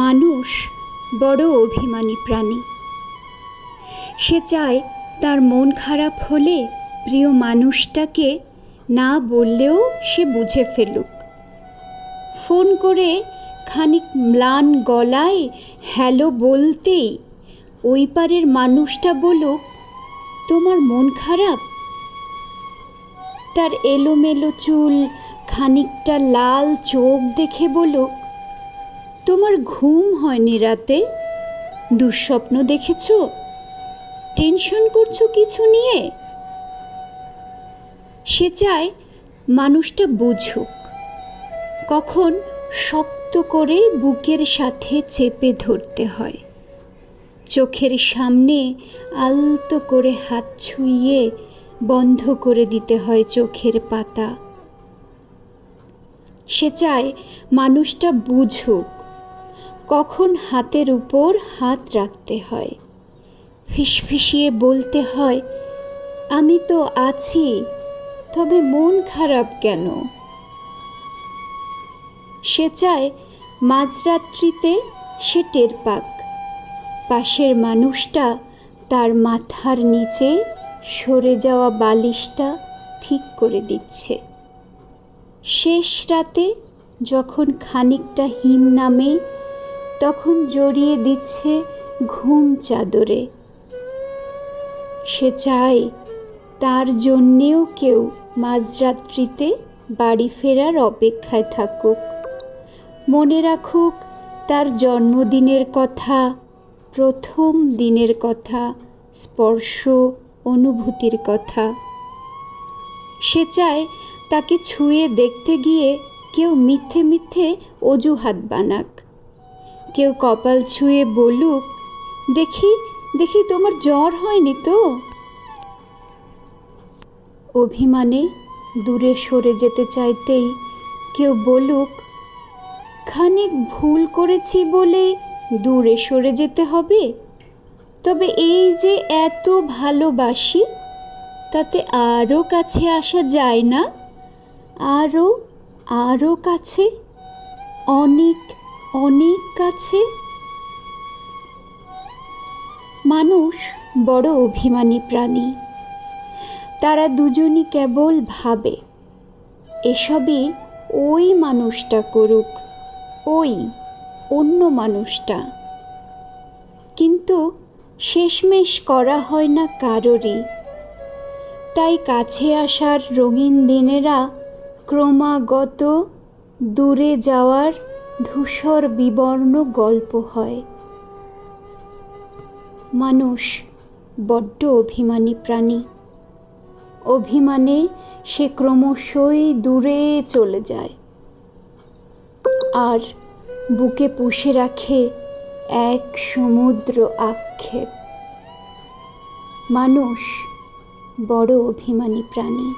মানুষ বড় অভিমানী প্রাণী। সে চায় তার মন খারাপ হলে প্রিয় মানুষটাকে না বললেও সে বুঝে ফেলুক। ফোন করে খানিক ম্লান গলায় হ্যালো বলতেই ওই পারের মানুষটা বলুক, তোমার মন খারাপ। তার এলোমেলো চুল, খানিকটা লাল চোখ দেখে বলুক, তোমার ঘুম হয়নি রাতে, দুঃস্বপ্ন দেখেছ, টেনশন করছো কিছু নিয়ে। সে চায় মানুষটা বুঝুক, কখন শক্ত করে বুকের সাথে চেপে ধরতে হয়, চোখের সামনে আলতো করে হাত ছুঁয়ে বন্ধ করে দিতে হয় চোখের পাতা। সে চায় মানুষটা বুঝুক, কখন হাতের উপর হাত রাখতে হয়, ফিসফিসিয়ে বলতে হয়, আমি তো আছি, তবে মন খারাপ কেন। সে চায় মাঝরাত্রিতে সে টের পাক, পাশের মানুষটা তার মাথার নিচে সরে যাওয়া বালিশটা ঠিক করে দিচ্ছে। শেষ রাতে যখন খানিকটা হিম নামে, তখন জড়িয়ে দিচ্ছে ঘুম চাদরে। সে চায় তার জন্যেও কেউ মাঝরাত্রিতে বাড়ি ফেরার অপেক্ষায় থাকুক, মনে রাখুক তার জন্মদিনের কথা, প্রথম দিনের কথা, স্পর্শ অনুভূতির কথা। সে চায় তাকে ছুঁয়ে দেখতে গিয়ে কেউ মিথ্যে মিথ্যে অজুহাত বানাক, কেউ কপাল ছুঁয়ে বলুক, দেখি দেখি তোমার জ্বর হয়নি তো। অভিমানে দূরে সরে যেতে চাইতেই কেউ বলুক, খানিক ভুল করেছি বলে দূরে সরে যেতে হবে, তবে এই যে এত ভালোবাসি, তাতে আরও কাছে আসা যায় না, আরও আরও কাছে, অনেক অনেক কাছে। মানুষ বড় অভিমানী প্রাণী। তারা দুজনই কেবল ভাবে এসবই ওই মানুষটা করুক, ওই অন্য মানুষটা, কিন্তু শেষমেশ করা হয় না কারোরই। তাই কাছে আসার রঙিন দিনেরা ক্রমাগত দূরে যাওয়ার ধূসর বিবর্ণ গল্প হয়। মানুষ বড্ড অভিমানী প্রাণী। অভিমানে সে ক্রমশই দূরে চলে যায় আর বুকে পুষে রাখে এক সমুদ্র আক্ষেপ। মানুষ বড় অভিমানী প্রাণী।